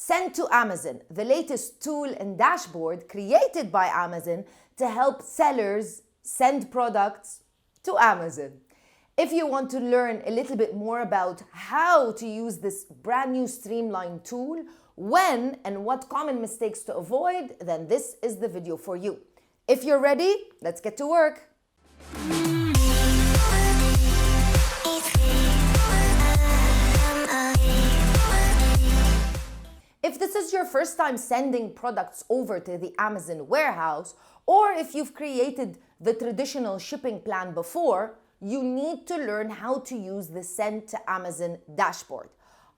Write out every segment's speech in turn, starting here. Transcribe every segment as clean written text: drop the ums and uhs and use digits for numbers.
Send to Amazon, the latest tool and dashboard created by Amazon to help sellers send products to Amazon. If you want to learn a little bit more about how to use this brand new streamlined tool, when and what common mistakes to avoid, then this is the video for you. If you're ready, let's get to work. If this is your first time sending products over to the Amazon warehouse, or if you've created the traditional shipping plan before, you need to learn how to use the Send to Amazon dashboard.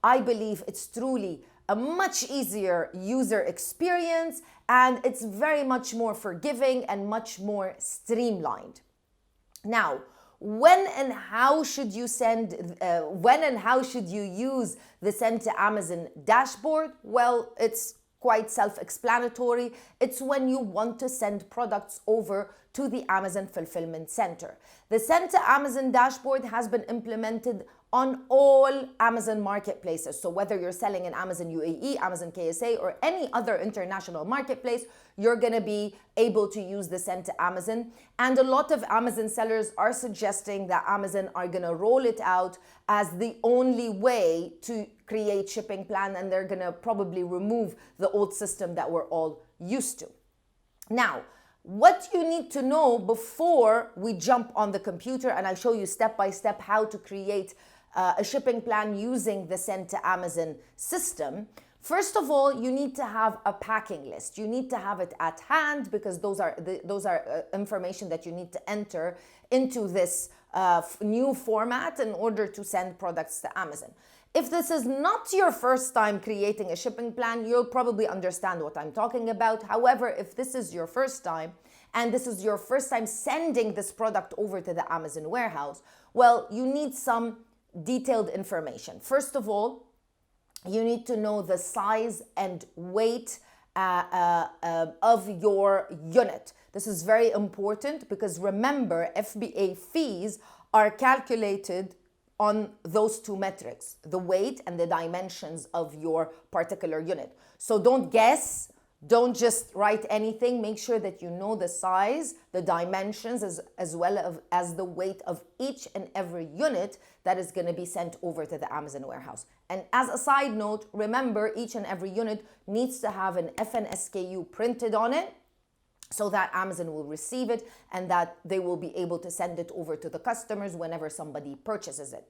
I believe it's truly a much easier user experience, and it's very much more forgiving and much more streamlined. Now, when and how should you use the Send to Amazon dashboard? Well, it's quite self-explanatory. It's when you want to send products over to the Amazon Fulfillment Center. The Send to Amazon dashboard has been implemented on all Amazon marketplaces. So whether you're selling in Amazon UAE, Amazon KSA, or any other international marketplace, you're gonna be able to use the Send to Amazon. And a lot of Amazon sellers are suggesting that Amazon are gonna roll it out as the only way to create shipping plan, and they're gonna probably remove the old system that we're all used to. Now, what you need to know before we jump on the computer and I show you step by step how to create a shipping plan using the Send to Amazon system. First of all, you need to have a packing list. You need to have it at hand because those are information that you need to enter into this new format in order to send products to Amazon. If this is not your first time creating a shipping plan, you'll probably understand what I'm talking about. However, if this is your first time and this is your first time sending this product over to the Amazon warehouse, well, you need some detailed information. First of all, you need to know the size and weight of your unit. This is very important because remember, FBA fees are calculated on those two metrics, the weight and the dimensions of your particular unit. So don't guess, don't just write anything. Make sure that you know the size, the dimensions, as well as the weight of each and every unit that is going to be sent over to the Amazon warehouse. And as a side note, remember each and every unit needs to have an FN SKU printed on it so that Amazon will receive it and that they will be able to send it over to the customers whenever somebody purchases it.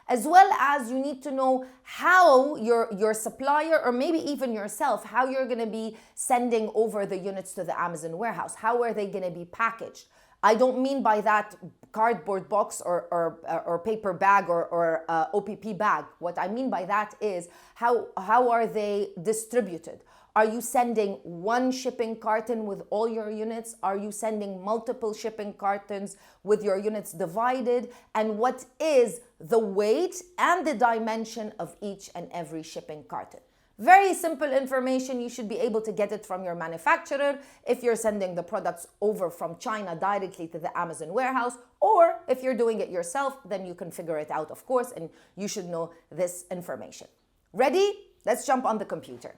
As well as you need to know how your supplier, or maybe even yourself, how you're going to be sending over the units to the Amazon warehouse. How are they going to be packaged? I don't mean by that cardboard box or paper bag or OPP bag. What I mean by that is how are they distributed? Are you sending one shipping carton with all your units? Are you sending multiple shipping cartons with your units divided? And what is the weight and the dimension of each and every shipping carton? Very simple information. You should be able to get it from your manufacturer if you're sending the products over from China directly to the Amazon warehouse, or if you're doing it yourself, then you can figure it out, of course, and you should know this information. Ready? Let's jump on the computer.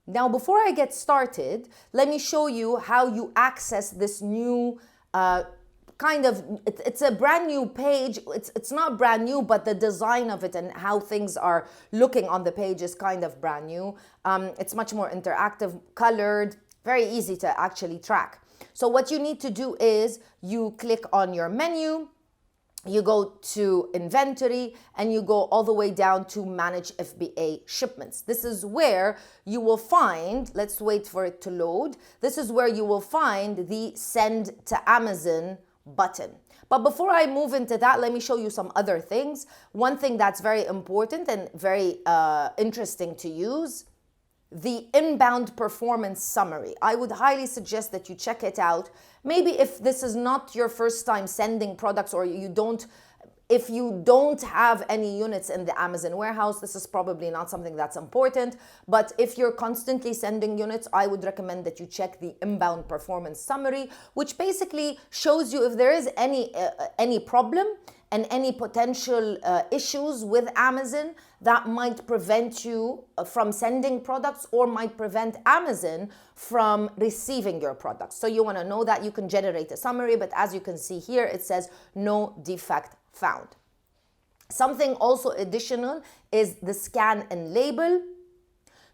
Now, before I get started, let me show you how you access this new it's a brand new page. It's not brand new, but the design of it and how things are looking on the page is kind of brand new. It's much more interactive, colored, very easy to actually track. So what you need to do is you click on your menu, you go to inventory, and you go all the way down to manage FBA shipments. This is where you will find, let's wait for it to load. This is where you will find the Send to Amazon button. But before I move into that, let me show you some other things. One thing that's very important and very interesting to use, the inbound performance summary. I would highly suggest that you check it out. Maybe if this is not your first time sending products, or if you don't have any units in the Amazon warehouse, this is probably not something that's important. But if you're constantly sending units, I would recommend that you check the inbound performance summary, which basically shows you if there is any problem and any potential issues with Amazon, that might prevent you from sending products or might prevent Amazon from receiving your products. So you want to know that. You can generate a summary, but as you can see here, it says no defect found. Something also additional is the scan and label.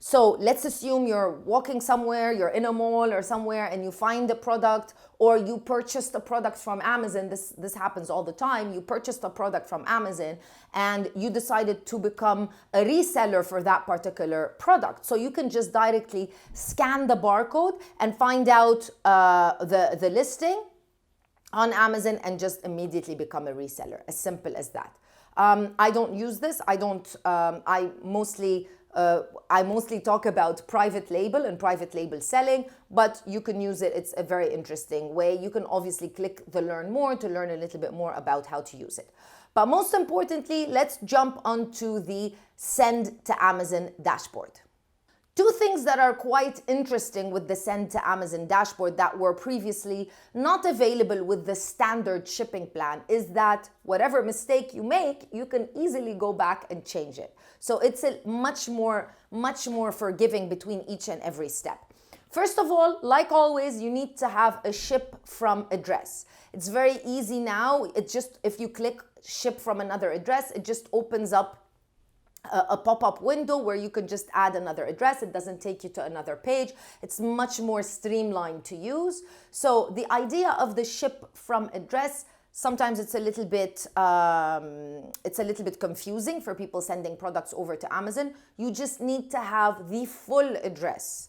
So let's assume you're walking somewhere, you're in a mall or somewhere, and you find a product, or you purchased a product from Amazon. This happens all the time. You purchased a product from Amazon and you decided to become a reseller for that particular product. So you can just directly scan the barcode and find out the listing on Amazon and just immediately become a reseller. As simple as that. I don't use this. I mostly talk about private label and private label selling, but you can use it. It's a very interesting way. You can obviously click the learn more to learn a little bit more about how to use it. But most importantly, let's jump onto the Send to Amazon dashboard. Two things that are quite interesting with the Send to Amazon dashboard that were previously not available with the standard shipping plan is that whatever mistake you make, you can easily go back and change it. So it's a much more forgiving between each and every step. First of all, like always, you need to have a ship from address. It's very easy now. It just, if you click ship from another address, it just opens up a pop-up window where you can just add another address. It doesn't take you to another page. It's much more streamlined to use. So the idea of the ship from address, sometimes it's a little bit confusing for people sending products over to Amazon. You just need to have the full address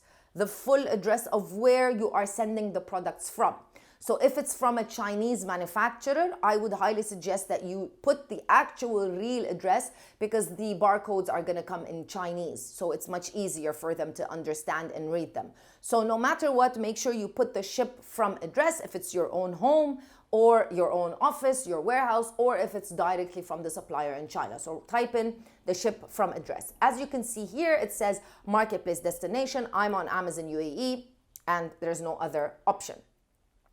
of where you are sending the products from. So if it's from a Chinese manufacturer, I would highly suggest that you put the actual real address, because the barcodes are going to come in Chinese. So it's much easier for them to understand and read them. So no matter what, make sure you put the ship from address if it's your own home or your own office, your warehouse, or if it's directly from the supplier in China. So type in the ship from address. As you can see here, it says marketplace destination. I'm on Amazon UAE and there's no other option.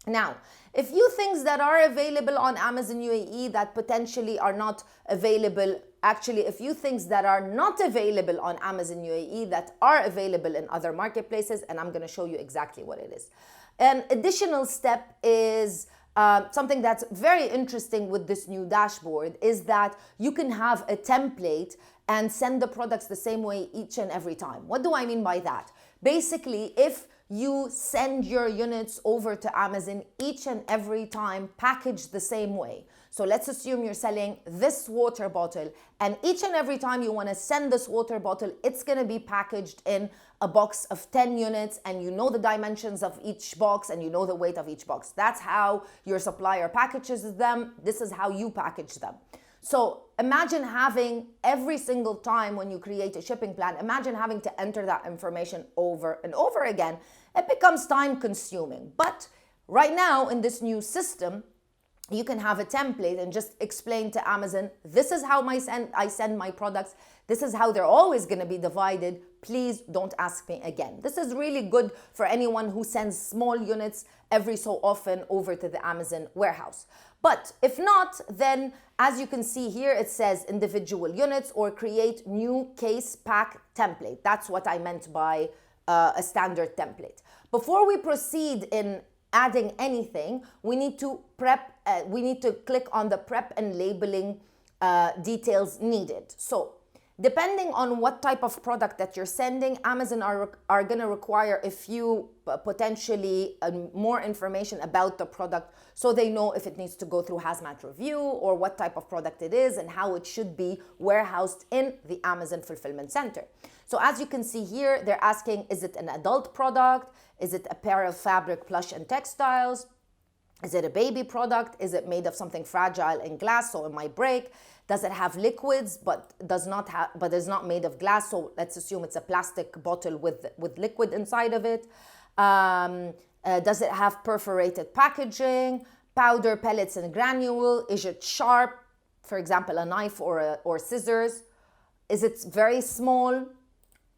Now, a few things that are available on Amazon UAE that potentially are not available, actually a few things that are not available on Amazon UAE that are available in other marketplaces, and I'm going to show you exactly what it is. An additional step is something that's very interesting with this new dashboard is that you can have a template and send the products the same way each and every time. What do I mean by that? Basically, if you send your units over to Amazon each and every time packaged the same way. So let's assume you're selling this water bottle, and each and every time you want to send this water bottle, it's going to be packaged in a box of 10 units, and you know the dimensions of each box and you know the weight of each box. That's how your supplier packages them. This is how you package them. So imagine having every single time when you create a shipping plan, imagine having to enter that information over and over again. It becomes time consuming. But right now in this new system, you can have a template and just explain to Amazon, this is how I send my products. This is how they're always going to be divided. Please don't ask me again. This is really good for anyone who sends small units every so often over to the Amazon warehouse. But if not, then as you can see here, it says individual units or create new case pack template. That's what I meant by a standard template. Before we proceed in adding anything, we need to click on the prep and labeling details needed. So depending on what type of product that you're sending, Amazon are going to require a few potentially more information about the product, so they know if it needs to go through hazmat review or what type of product it is and how it should be warehoused in the Amazon fulfillment center. So as you can see here, they're asking, is it an adult product? Is it apparel, fabric, plush, and textiles? Is it a baby product? Is it made of something fragile and glass, so it might break? Does it have liquids but is not made of glass? So let's assume it's a plastic bottle with liquid inside of it. Does it have perforated packaging, powder, pellets, and granule? Is it sharp, for example, a knife or scissors? Is it very small?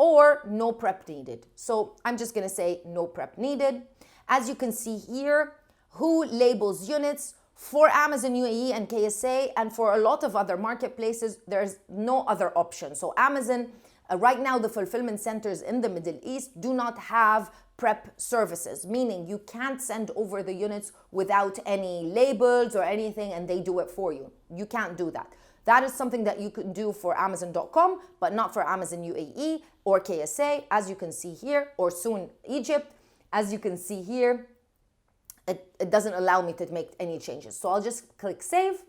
Or no prep needed? So I'm just going to say no prep needed. As you can see here, who labels units? For Amazon UAE and KSA, and for a lot of other marketplaces, there's no other option. So Amazon, right now, the fulfillment centers in the Middle East do not have prep services, meaning you can't send over the units without any labels or anything, and they do it for you. You can't do that. That is something that you can do for Amazon.com, but not for Amazon UAE or KSA, as you can see here, or soon Egypt. As you can see here, it doesn't allow me to make any changes. So I'll just click save.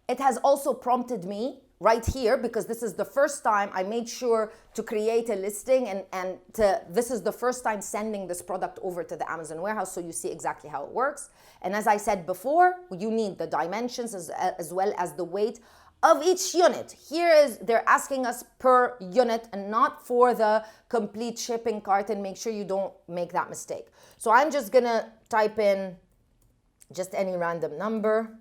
It has also prompted me right here, because this is the first time I made sure to create a listing, and this is the first time sending this product over to the Amazon warehouse, so you see exactly how it works. And as I said before, you need the dimensions as well as the weight of each unit. They're asking us per unit and not for the complete shipping carton. Make sure you don't make that mistake. So I'm just gonna type in just any random number,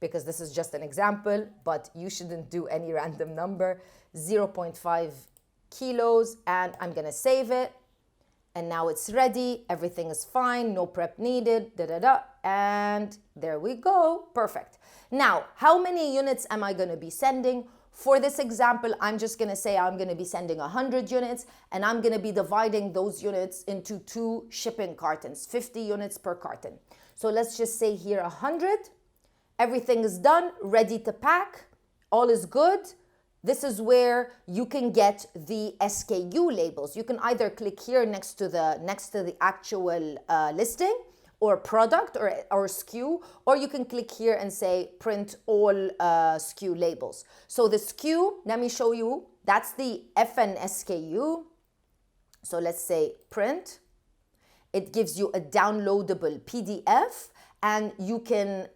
because this is just an example, but you shouldn't do any random number. 0.5 kilos, and I'm gonna save it. And now it's ready, everything is fine, no prep needed, and there we go, perfect. Now, how many units am I gonna be sending? For this example, I'm just gonna say I'm gonna be sending 100 units, and I'm gonna be dividing those units into 2 shipping cartons, 50 units per carton. So let's just say here 100. Everything is done, ready to pack, all is good. This is where you can get the SKU labels. You can either click here next to the actual listing or product or SKU, or you can click here and say print all SKU labels. So the SKU, let me show you, that's the FN SKU. So let's say print. It gives you a downloadable PDF, and you can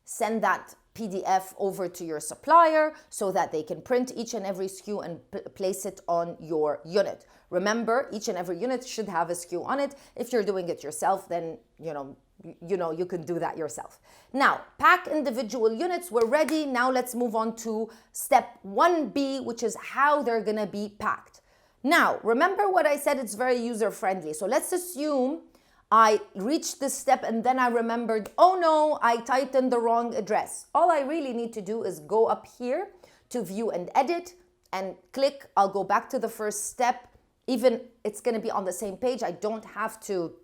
send that PDF over to your supplier so that they can print each and every SKU and place it on your unit. Remember, each and every unit should have a SKU on it. If you're doing it yourself, then you can do that yourself. Now, pack individual units, we're ready. Now let's move on to step 1B, which is how they're gonna be packed. Now, remember what I said, it's very user-friendly. So let's assume I reached this step and then I remembered, oh no, I typed in the wrong address. All I really need to do is go up here to view and edit and click. I'll go back to the first step. Even it's gonna be on the same page. I don't have to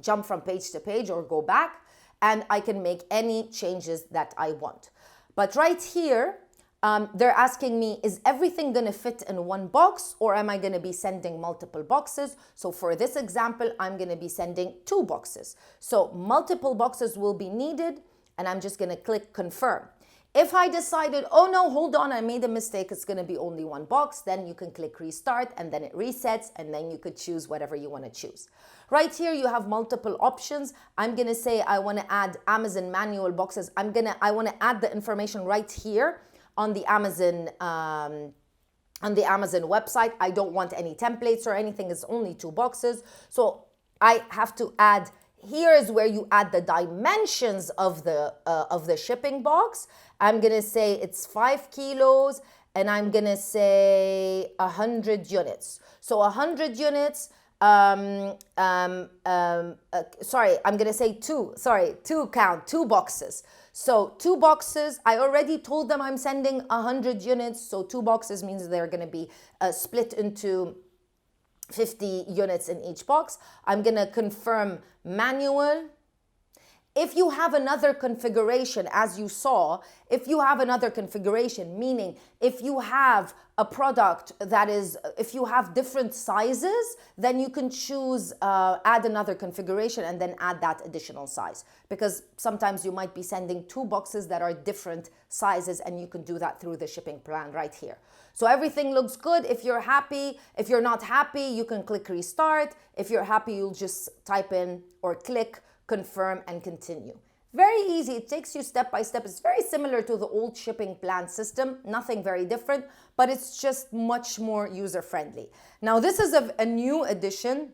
jump from page to page or go back, and I can make any changes that I want. But right here, they're asking me, is everything gonna fit in one box, or am I gonna be sending multiple boxes? So for this example, I'm gonna be sending 2 boxes. So multiple boxes will be needed, and I'm just gonna click confirm. If I decided, oh no, hold on, I made a mistake, it's gonna be only 1 box, then you can click restart, and then it resets, and then you could choose whatever you wanna choose. Right here, you have multiple options. I'm gonna say I wanna add Amazon manual boxes. I wanna add the information right here on the Amazon website. I don't want any templates or anything. It's only 2 boxes. So I have to add, here is where you add the dimensions of the shipping box. I'm gonna say it's 5 kilos, and I'm gonna say 100 units. So 100 units, sorry, I'm gonna say 2 boxes. So 2 boxes, I already told them I'm sending 100 units, so 2 boxes means they're gonna be split into 50 units in each box. I'm gonna confirm manual. If you have another configuration, as you saw, if you have another configuration, meaning if you have a product that is, if you have different sizes, then you can choose add another configuration and then add that additional size. Because sometimes you might be sending 2 boxes that are different sizes, and you can do that through the shipping plan right here. So everything looks good. If you're happy, if you're not happy, you can click restart. If you're happy, you'll just type in or click confirm and continue. Very easy. It takes you step by step. It's very similar to the old shipping plan system, nothing very different, but it's just much more user-friendly. Now, this is a new addition.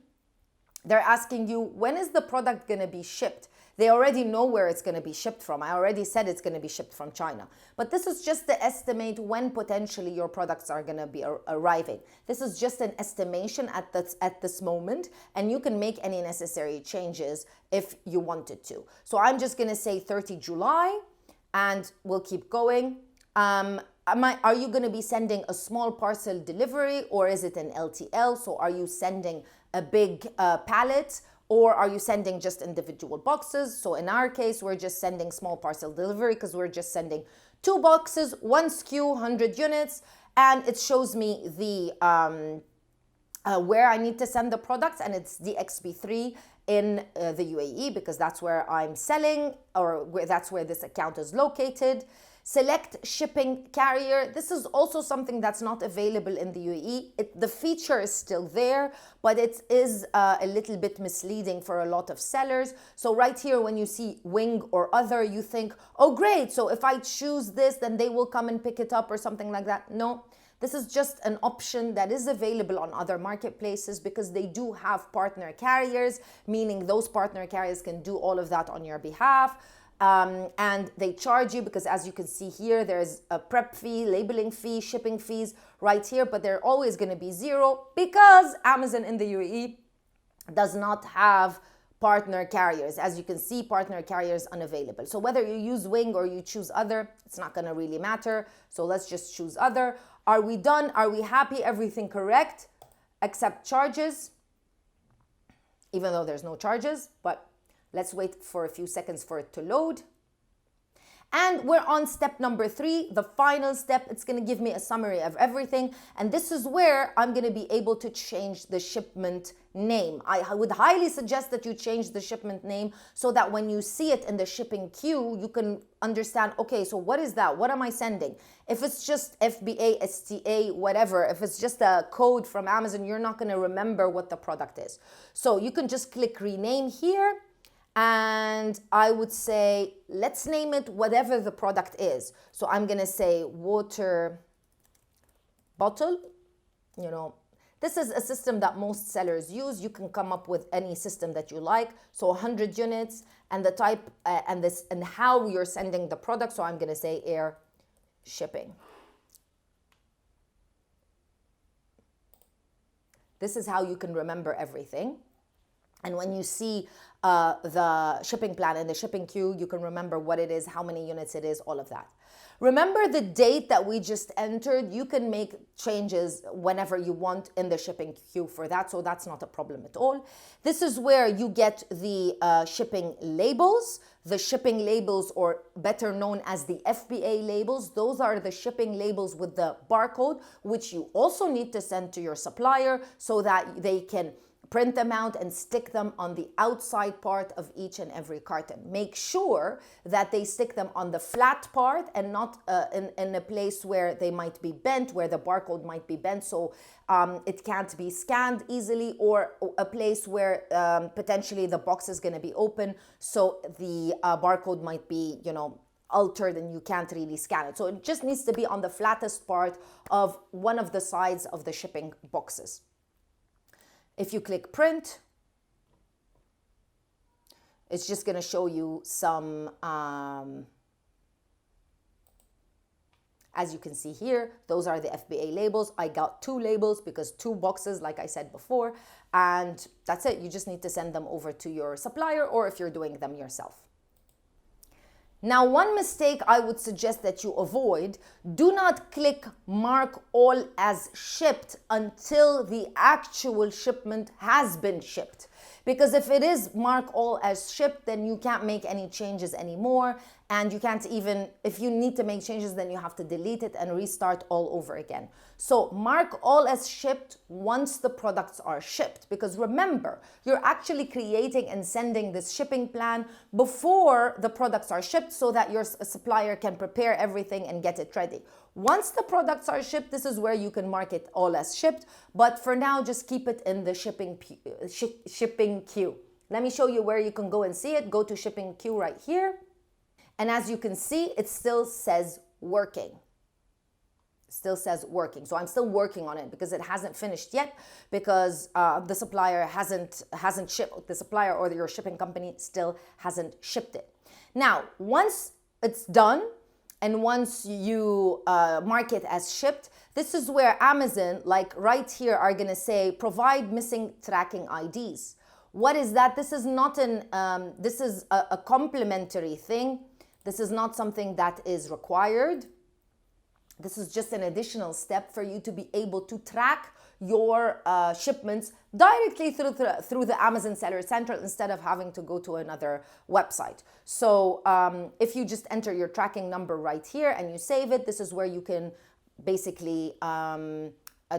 They're asking you, when is the product going to be shipped? They already know where it's going to be shipped from. I already said it's going to be shipped from China. But this is just to estimate when potentially your products are going to be arriving. This is just an estimation at this moment, and you can make any necessary changes if you wanted to. So I'm just going to say 30 July, and we'll keep going. Are you going to be sending a small parcel delivery, or is it an LTL? So are you sending a big pallet, or are you sending just individual boxes? So in our case, we're just sending small parcel delivery because we're just sending 2 boxes, 1 SKU, 100 units, and it shows me the where I need to send the products, and it's the XB3 in the UAE because that's where I'm selling, or that's where this account is located. Select shipping carrier. This is also something that's not available in the UAE. The feature is still there, but it is a little bit misleading for a lot of sellers. So right here, when you see wing or other, you think, oh great, so if I choose this, then they will come and pick it up or something like that. No, this is just an option that is available on other marketplaces because they do have partner carriers, meaning those partner carriers can do all of that on your behalf. And they charge you because, as you can see here, there's a prep fee, labeling fee, shipping fees right here, but they're always going to be 0 because Amazon in the UAE does not have partner carriers. As you can see, partner carriers unavailable. So whether you use Wing or you choose other, it's not going to really matter. So let's just choose other. Are we done? Are we happy? Everything correct? Accept charges, even though there's no charges, but let's wait for a few seconds for it to load. And we're on step number 3, the final step. It's going to give me a summary of everything. And this is where I'm going to be able to change the shipment name. I would highly suggest that you change the shipment name so that when you see it in the shipping queue, you can understand, okay, so what is that? What am I sending? If it's just FBA, STA, whatever, if it's just a code from Amazon, you're not going to remember what the product is. So you can just click rename here. And I would say, let's name it whatever the product is. So I'm going to say water bottle. You know, this is a system that most sellers use. You can come up with any system that you like. So 100 units and the type and how you're sending the product. So I'm going to say air shipping. This is how you can remember everything. And when you see the shipping plan and the shipping queue, you can remember what it is, how many units it is, all of that. Remember the date that we just entered. You can make changes whenever you want in the shipping queue for that, so that's not a problem at all. This is where you get the shipping labels. The shipping labels, or better known as the FBA labels, those are the shipping labels with the barcode, which you also need to send to your supplier so that they can print them out and stick them on the outside part of each and every carton. Make sure that they stick them on the flat part and not in a place where they might be bent, where the barcode might be bent, so it can't be scanned easily, or a place where potentially the box is going to be open, so the barcode might be, you know, altered and you can't really scan it. So it just needs to be on the flattest part of one of the sides of the shipping boxes. If you click print, it's just going to show you some, as you can see here, those are the FBA labels. I got 2 labels because 2 boxes, like I said before, and that's it. You just need to send them over to your supplier, or if you're doing them yourself. Now, one mistake I would suggest that you avoid: do not click mark all as shipped until the actual shipment has been shipped. Because if it is mark all as shipped, then you can't make any changes anymore. And you can't even, if you need to make changes, then you have to delete it and restart all over again. So mark all as shipped once the products are shipped. Because remember, you're actually creating and sending this shipping plan before the products are shipped so that your supplier can prepare everything and get it ready. Once the products are shipped, this is where you can mark it all as shipped. But for now, just keep it in the shipping queue. Let me show you where you can go and see it. Go to shipping queue right here. And as you can see, it still says working. still says working. So I'm still working on it because it hasn't finished yet, because the supplier hasn't shipped, the supplier or your shipping company still hasn't shipped it. Now, once it's done and once you mark it as shipped, this is where Amazon, like right here, are gonna say, provide missing tracking IDs. What is that? This is not this is a complimentary thing. This is not something that is required. This is just an additional step for you to be able to track your shipments directly through the Amazon Seller Central instead of having to go to another website. So if you just enter your tracking number right here and you save it, this is where you can basically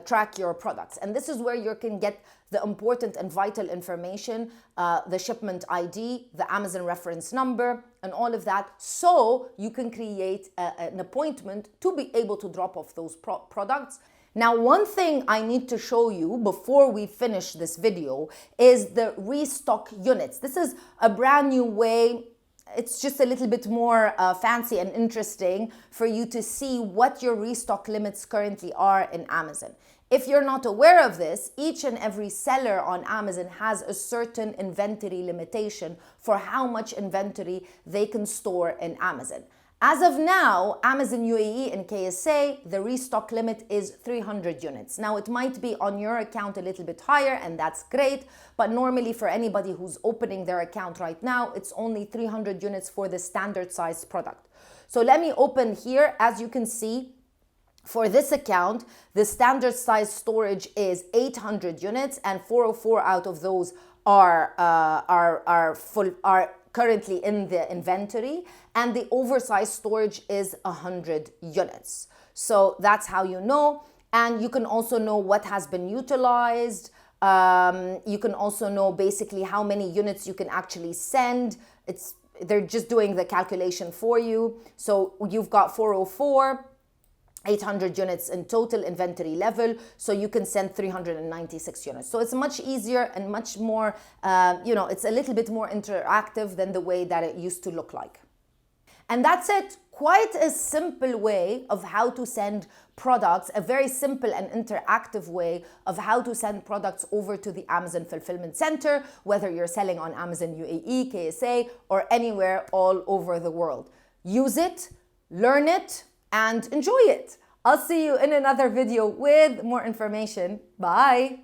track your products. And this is where you can get the important and vital information, the shipment ID, the Amazon reference number, and all of that, so you can create an appointment to be able to drop off those products. Now, one thing I need to show you before we finish this video is the Restock Units. This is a brand new way. It's just a little bit more fancy and interesting for you to see what your restock limits currently are in Amazon. If you're not aware of this, each and every seller on Amazon has a certain inventory limitation for how much inventory they can store in Amazon. As of now, Amazon UAE and KSA, the restock limit is 300 units. Now, it might be on your account a little bit higher, and that's great, but normally for anybody who's opening their account right now, it's only 300 units for the standard size product. So let me open here. As you can see, for this account, the standard size storage is 800 units, and 404 out of those are currently in the inventory, and the oversized storage is 100 units. So that's how you know. And you can also know what has been utilized. You can also know basically how many units you can actually send. They're just doing the calculation for you. So you've got 404, 800 units in total inventory level, so you can send 396 units. So it's much easier and much more, it's a little bit more interactive than the way that it used to look like. And that's it. Quite a simple way of how to send products, a very simple and interactive way of how to send products over to the Amazon Fulfillment Center, whether you're selling on Amazon UAE, KSA, or anywhere all over the world. Use it, learn it, and enjoy it. I'll see you in another video with more information. Bye.